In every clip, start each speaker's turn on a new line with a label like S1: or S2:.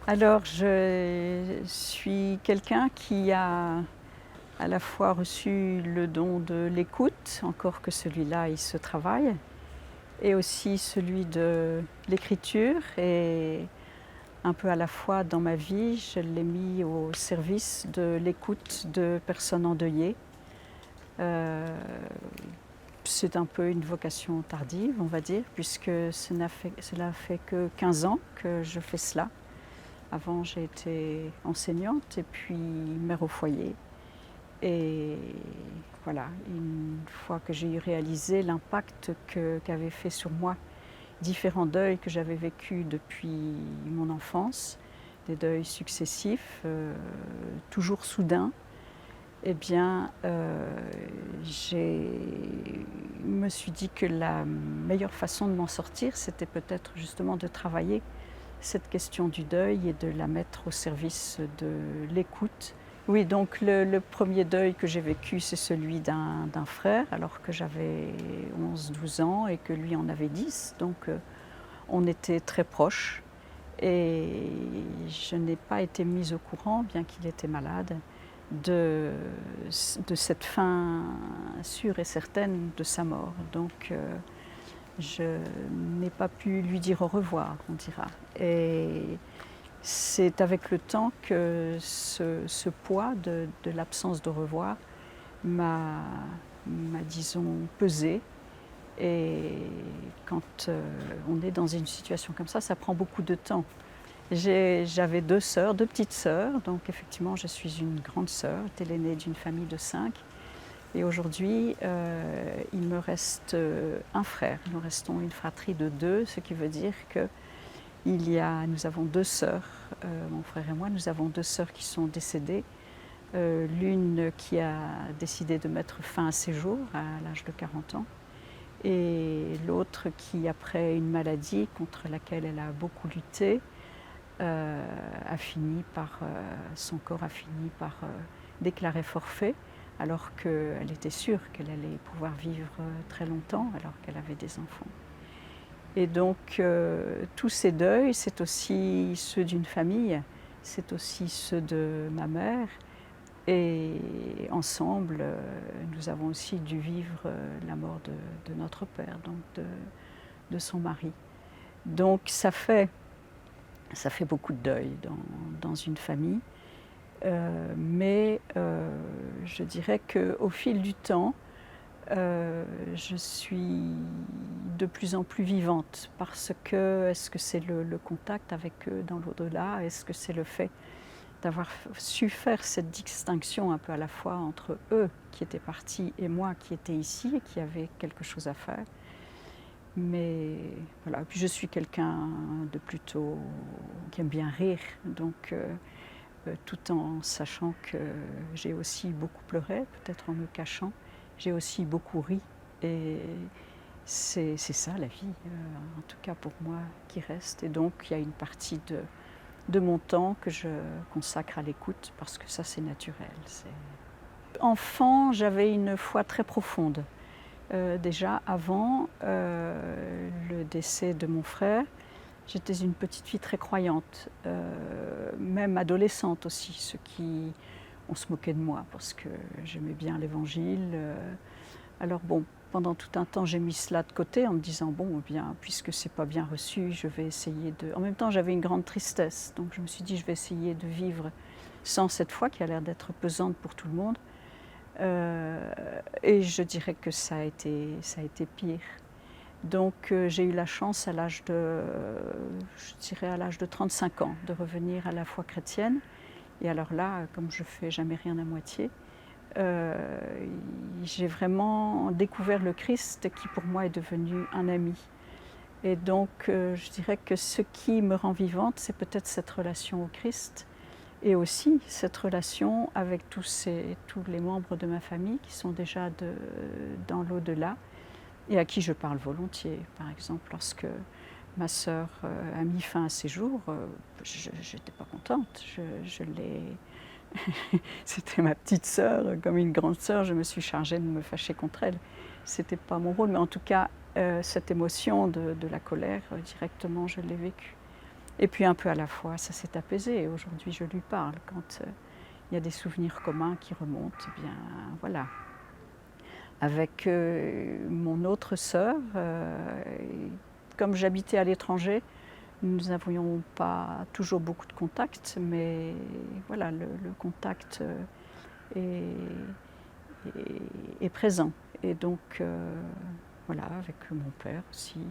S1: Alors, je suis quelqu'un qui a à la fois reçu le don de l'écoute, encore que celui-là, il se travaille, et aussi celui de l'écriture. Et un peu à la fois dans ma vie, je l'ai mis au service de l'écoute de personnes endeuillées. Euh, c'est un peu une vocation tardive, on va dire, puisque cela fait que 15 ans que je fais cela. Avant, j'ai été enseignante et puis mère au foyer. Et voilà, une fois que j'ai réalisé l'impact qu'avaient fait sur moi différents deuils que j'avais vécus depuis mon enfance, des deuils successifs, toujours soudains, eh bien, je me suis dit que la meilleure façon de m'en sortir, c'était peut-être justement de travailler cette question du deuil et de la mettre au service de l'écoute. Oui, donc le premier deuil que j'ai vécu, c'est celui d'un frère, alors que j'avais 11-12 ans et que lui en avait 10. Donc on était très proches et je n'ai pas été mise au courant, bien qu'il était malade, de, de cette fin sûre et certaine de sa mort. Donc je n'ai pas pu lui dire au revoir, on dira. Et c'est avec le temps que ce poids de l'absence de revoir m'a, disons, pesé. Et quand on est dans une situation comme ça prend beaucoup de temps. J'avais deux sœurs, deux petites sœurs, donc effectivement je suis une grande sœur, j'étais l'aînée d'une famille de 5. Et aujourd'hui, il me reste un frère. Nous restons une fratrie de 2, ce qui veut dire que nous avons 2 sœurs, mon frère et moi, nous avons 2 sœurs qui sont décédées. L'une qui a décidé de mettre fin à ses jours à l'âge de 40 ans, et l'autre qui, après une maladie contre laquelle elle a beaucoup lutté, son corps a fini par déclarer forfait, alors qu'elle était sûre qu'elle allait pouvoir vivre très longtemps, alors qu'elle avait des enfants. Et donc tous ces deuils, c'est aussi ceux d'une famille, c'est aussi ceux de ma mère. Et ensemble, nous avons aussi dû vivre la mort de notre père, donc de son mari. Donc ça fait beaucoup de deuil dans une famille. Mais je dirais qu'au fil du temps, je suis de plus en plus vivante parce que est-ce que c'est le contact avec eux dans l'au-delà? Est-ce que c'est le fait d'avoir su faire cette distinction un peu à la fois entre eux qui étaient partis et moi qui étais ici et qui avait quelque chose à faire? Mais voilà, puis je suis quelqu'un de plutôt qui aime bien rire, donc tout en sachant que j'ai aussi beaucoup pleuré, peut-être en me cachant, j'ai aussi beaucoup ri. Et c'est ça la vie, en tout cas pour moi, qui reste. Et donc il y a une partie de mon temps que je consacre à l'écoute parce que ça c'est naturel. Enfant, j'avais une foi très profonde. Déjà avant le décès de mon frère, j'étais une petite fille très croyante, même adolescente aussi, on se moquait de moi parce que j'aimais bien l'évangile. Alors bon, pendant tout un temps, j'ai mis cela de côté en me disant, bon, eh bien, puisque c'est pas bien reçu, je vais essayer de... En même temps, j'avais une grande tristesse, donc je me suis dit, je vais essayer de vivre sans cette foi qui a l'air d'être pesante pour tout le monde. Et je dirais que ça a été pire. Donc j'ai eu la chance à l'âge de 35 ans, de revenir à la foi chrétienne. Et alors là, comme je fais jamais rien à moitié, j'ai vraiment découvert le Christ qui pour moi est devenu un ami. Et donc je dirais que ce qui me rend vivante, c'est peut-être cette relation au Christ et aussi cette relation avec tous les membres de ma famille qui sont déjà dans l'au-delà et à qui je parle volontiers. Par exemple, lorsque ma sœur a mis fin à ses jours, je n'étais pas contente. Je l'ai... C'était ma petite sœur, comme une grande sœur, je me suis chargée de me fâcher contre elle. Ce n'était pas mon rôle, mais en tout cas, cette émotion de la colère, directement, je l'ai vécue. Et puis un peu à la fois, ça s'est apaisé. Et aujourd'hui, je lui parle. Quand il y a des souvenirs communs qui remontent, eh bien voilà. Avec mon autre sœur, comme j'habitais à l'étranger, nous n'avions pas toujours beaucoup de contacts, mais voilà, le contact est présent. Et donc, voilà, avec mon père aussi,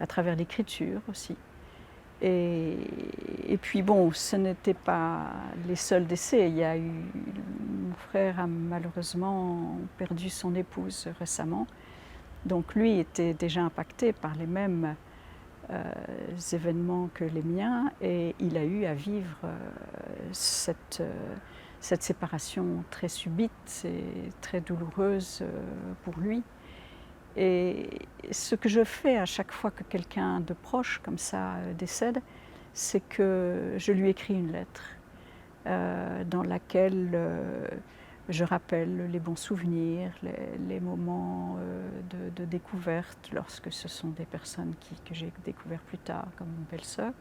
S1: à travers l'écriture aussi. Et puis bon, ce n'était pas les seuls décès. Il y a eu, mon frère a malheureusement perdu son épouse récemment. Donc lui était déjà impacté par les mêmes événements que les miens et il a eu à vivre cette séparation très subite et très douloureuse pour lui. Et ce que je fais à chaque fois que quelqu'un de proche comme ça décède, c'est que je lui écris une lettre dans laquelle je rappelle les bons souvenirs, les moments de découverte lorsque ce sont des personnes que j'ai découvertes plus tard, comme mon belle-sœur.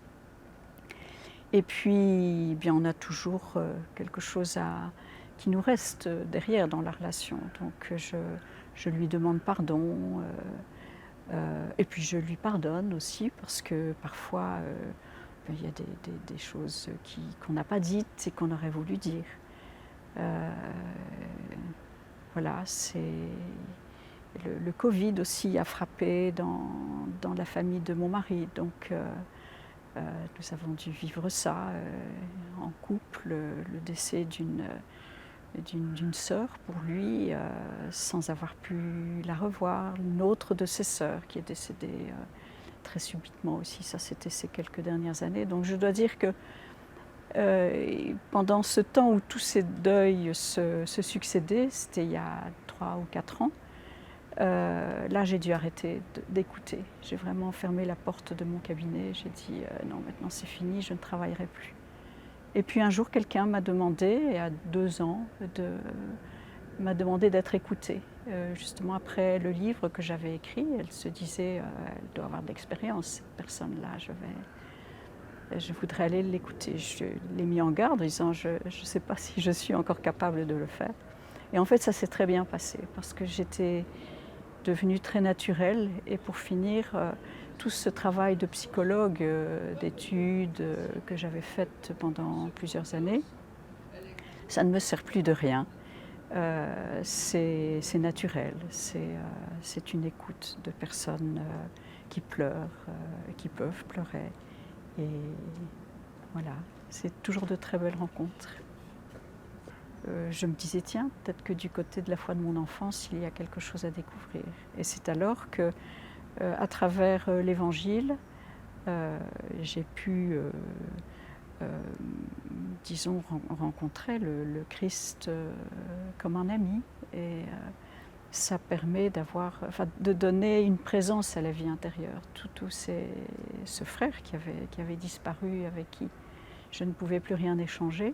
S1: Et puis, bien, on a toujours quelque chose qui nous reste derrière dans la relation. Donc je lui demande pardon et puis je lui pardonne aussi parce que parfois il y a des choses qu'on n'a pas dites et qu'on aurait voulu dire. Voilà, le Covid aussi a frappé dans la famille de mon mari. Donc nous avons dû vivre ça en couple, le décès d'une sœur pour lui, sans avoir pu la revoir. Une autre de ses sœurs qui est décédée très subitement aussi. Ça, c'était ces quelques dernières années. Donc je dois dire que pendant ce temps où tous ces deuils se succédaient, c'était il y a 3 ou 4 ans, là j'ai dû arrêter d'écouter. J'ai vraiment fermé la porte de mon cabinet. J'ai dit non, maintenant c'est fini, je ne travaillerai plus. Et puis un jour, quelqu'un m'a demandé, il y a 2 ans, m'a demandé d'être écoutée. Justement après le livre que j'avais écrit, elle se disait, elle doit avoir de l'expérience, cette personne-là, je voudrais aller l'écouter. Je l'ai mis en garde en disant, je ne sais pas si je suis encore capable de le faire. Et en fait, ça s'est très bien passé parce que j'étais devenue très naturelle. Et pour finir, tout ce travail de psychologue, d'études que j'avais fait pendant plusieurs années, ça ne me sert plus de rien. C'est naturel, c'est une écoute de personnes qui pleurent, qui peuvent pleurer. Et voilà, c'est toujours de très belles rencontres. Je me disais, tiens, peut-être que du côté de la foi de mon enfance, il y a quelque chose à découvrir. Et c'est alors que, à travers l'Évangile, j'ai pu, disons, rencontrer le Christ comme un ami. Et ça permet de donner une présence à la vie intérieure. Tout ce frère qui avait disparu, avec qui je ne pouvais plus rien échanger,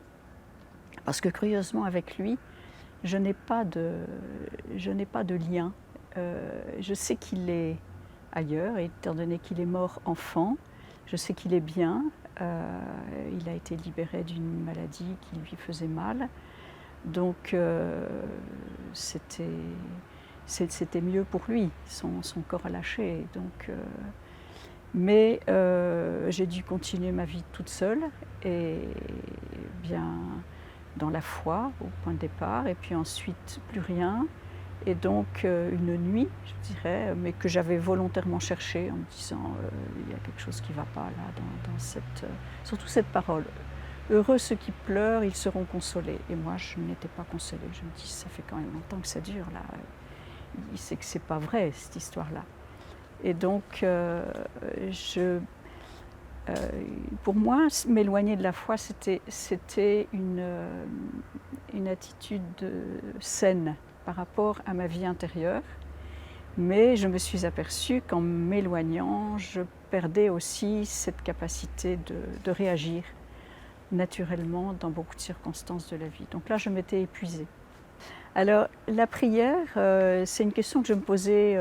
S1: parce que curieusement avec lui, je n'ai pas de lien. Je sais qu'il est ailleurs, étant donné qu'il est mort enfant, je sais qu'il est bien. Il a été libéré d'une maladie qui lui faisait mal. Donc c'était mieux pour lui, son corps a lâché. Donc, mais j'ai dû continuer ma vie toute seule, et bien dans la foi au point de départ, et puis ensuite plus rien. Et donc une nuit, je dirais, mais que j'avais volontairement cherché en me disant il y a quelque chose qui ne va pas là dans surtout cette parole. Heureux ceux qui pleurent, ils seront consolés. Et moi, je n'étais pas consolée. Je me dis, ça fait quand même longtemps que ça dure là. Il sait que c'est pas vrai cette histoire-là. Et donc, pour moi, m'éloigner de la foi, c'était une attitude saine par rapport à ma vie intérieure. Mais je me suis aperçue qu'en m'éloignant, je perdais aussi cette capacité de réagir naturellement dans beaucoup de circonstances de la vie. Donc là, je m'étais épuisée. Alors, la prière, c'est une question que je me posais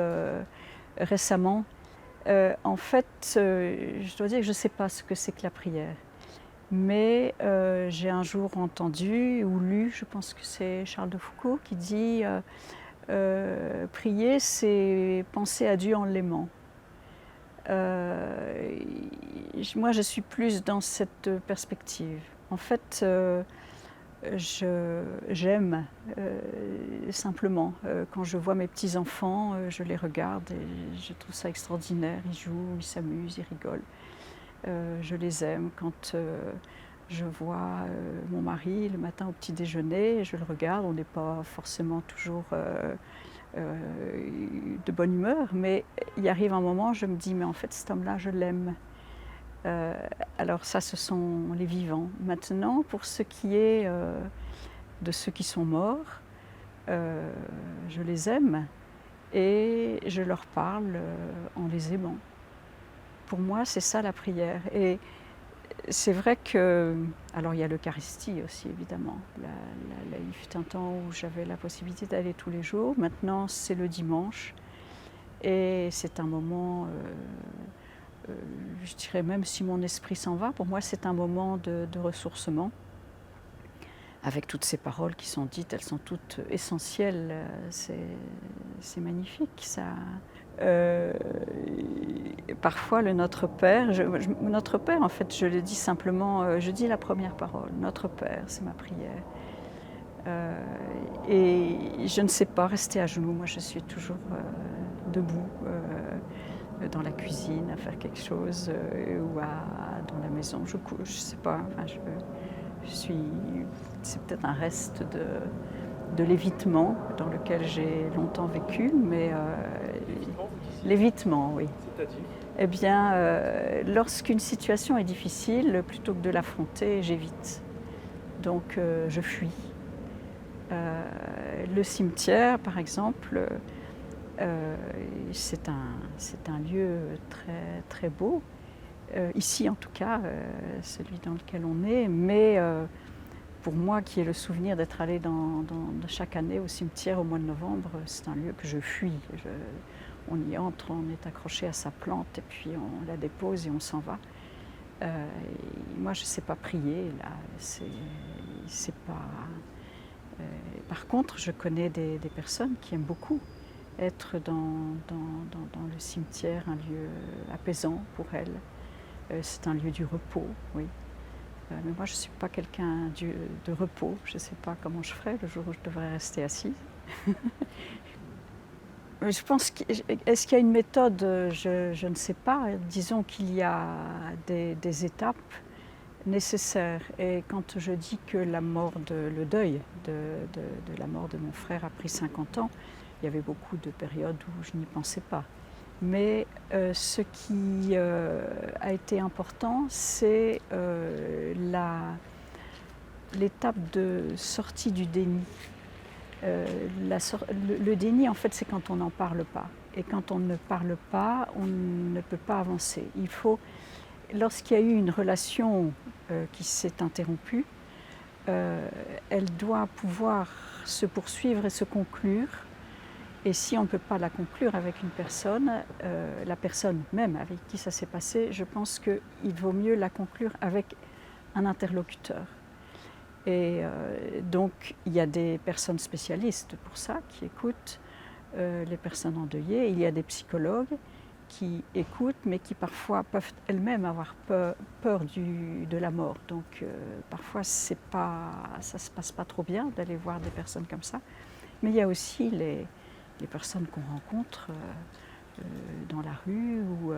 S1: récemment. En fait, je dois dire que je ne sais pas ce que c'est que la prière. Mais j'ai un jour entendu ou lu, je pense que c'est Charles de Foucault qui dit prier, c'est penser à Dieu en l'aimant. Moi, je suis plus dans cette perspective. En fait, j'aime simplement. Quand je vois mes petits-enfants, je les regarde et je trouve ça extraordinaire. Ils jouent, ils s'amusent, ils rigolent. Je les aime. Quand je vois mon mari le matin au petit déjeuner, je le regarde. On n'est pas forcément toujours de bonne humeur, mais il arrive un moment, je me dis, mais en fait, cet homme-là, je l'aime. Alors ça, ce sont les vivants. Maintenant, pour ce qui est de ceux qui sont morts, je les aime et je leur parle en les aimant. Pour moi, c'est ça la prière. Et c'est vrai que, alors il y a l'Eucharistie aussi évidemment. Il fut un temps où j'avais la possibilité d'aller tous les jours. Maintenant, c'est le dimanche et c'est un moment, je dirais même si mon esprit s'en va, pour moi c'est un moment de ressourcement. Avec toutes ces paroles qui sont dites, elles sont toutes essentielles. C'est magnifique ça. Parfois le Notre Père, Notre Père en fait je le dis simplement, je dis la première parole, Notre Père, c'est ma prière. Et je ne sais pas rester à genoux, moi je suis toujours debout dans la cuisine à faire quelque chose ou dans la maison, je couche, je sais pas, enfin, c'est peut-être un reste de l'évitement dans lequel j'ai longtemps vécu, mais l'évitement, oui.
S2: C'est-à-dire?
S1: Eh bien, lorsqu'une situation est difficile, plutôt que de l'affronter, j'évite. Donc, je fuis. Le cimetière, par exemple, c'est un lieu très, très beau. Ici, en tout cas, celui dans lequel on est, mais pour moi, qui ai le souvenir d'être allée chaque année au cimetière au mois de novembre, c'est un lieu que je fuis. On y entre, on est accroché à sa plante et puis on la dépose et on s'en va. Et moi, je ne sais pas prier, là. C'est pas... Par contre, je connais des personnes qui aiment beaucoup être dans le cimetière, un lieu apaisant pour elles. C'est un lieu du repos, oui. Mais moi, je ne suis pas quelqu'un de repos. Je ne sais pas comment je ferais le jour où je devrais rester assise. Je pense est-ce qu'il y a une méthode? Je ne sais pas. Disons qu'il y a des étapes nécessaires. Et quand je dis que le deuil de la mort de mon frère a pris 50 ans, il y avait beaucoup de périodes où je n'y pensais pas. Mais ce qui a été important, c'est l'étape de sortie du déni. Le déni, en fait, c'est quand on n'en parle pas. Et quand on ne parle pas, on ne peut pas avancer. Lorsqu'il y a eu une relation qui s'est interrompue, elle doit pouvoir se poursuivre et se conclure. Et si on ne peut pas la conclure avec une personne, la personne même avec qui ça s'est passé, je pense qu'il vaut mieux la conclure avec un interlocuteur. Et donc, il y a des personnes spécialistes pour ça, qui écoutent les personnes endeuillées. Il y a des psychologues qui écoutent, mais qui parfois peuvent elles-mêmes avoir peur de la mort. Donc, parfois, ça ne se passe pas trop bien d'aller voir des personnes comme ça. Mais il y a aussi les personnes qu'on rencontre dans la rue ou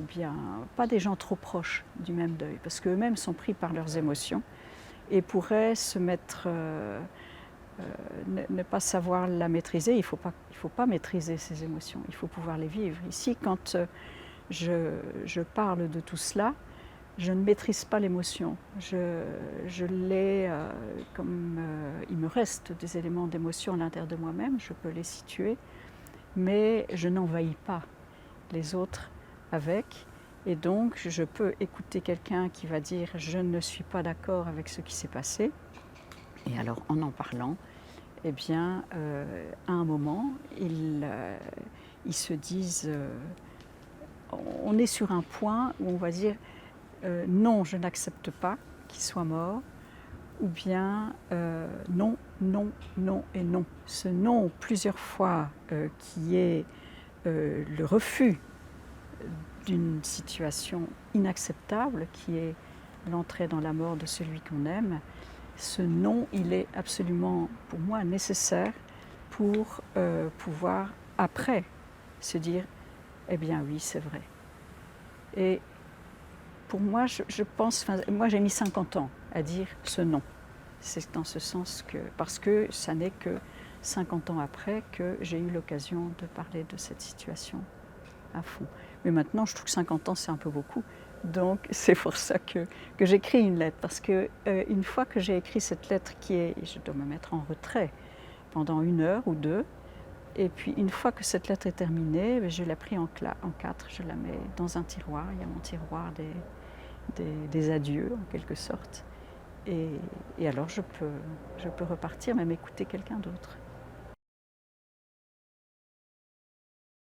S1: bien pas des gens trop proches du même deuil, parce qu'eux-mêmes sont pris par leurs émotions et pourraient se mettre, ne pas savoir la maîtriser. Il ne faut pas maîtriser ses émotions, il faut pouvoir les vivre. Ici, quand je parle de tout cela, je ne maîtrise pas l'émotion. Je l'ai comme il me reste des éléments d'émotion à l'intérieur de moi-même, je peux les situer, mais je n'envahis pas les autres avec. Et donc, je peux écouter quelqu'un qui va dire « je ne suis pas d'accord avec ce qui s'est passé ». Et alors, en parlant, eh bien, à un moment, ils se disent on est sur un point où on va dire non, je n'accepte pas qu'il soit mort, ou bien non, non, non et non. Ce non plusieurs fois qui est le refus d'une situation inacceptable, qui est l'entrée dans la mort de celui qu'on aime, ce non, il est absolument, pour moi, nécessaire pour pouvoir, après, se dire « Eh bien oui, c'est vrai ». Et pour moi, je pense, moi j'ai mis 50 ans à dire ce non. C'est dans ce sens que, parce que ça n'est que 50 ans après que j'ai eu l'occasion de parler de cette situation à fond. Mais maintenant, je trouve que 50 ans, c'est un peu beaucoup. Donc, c'est pour ça que j'écris une lettre. Parce que une fois que j'ai écrit cette lettre qui est, je dois me mettre en retrait pendant 1 heure ou 2, et puis une fois que cette lettre est terminée, je la plie en 4, je la mets dans un tiroir. Il y a mon tiroir des adieux, en quelque sorte. Et alors, je peux repartir, même écouter quelqu'un d'autre.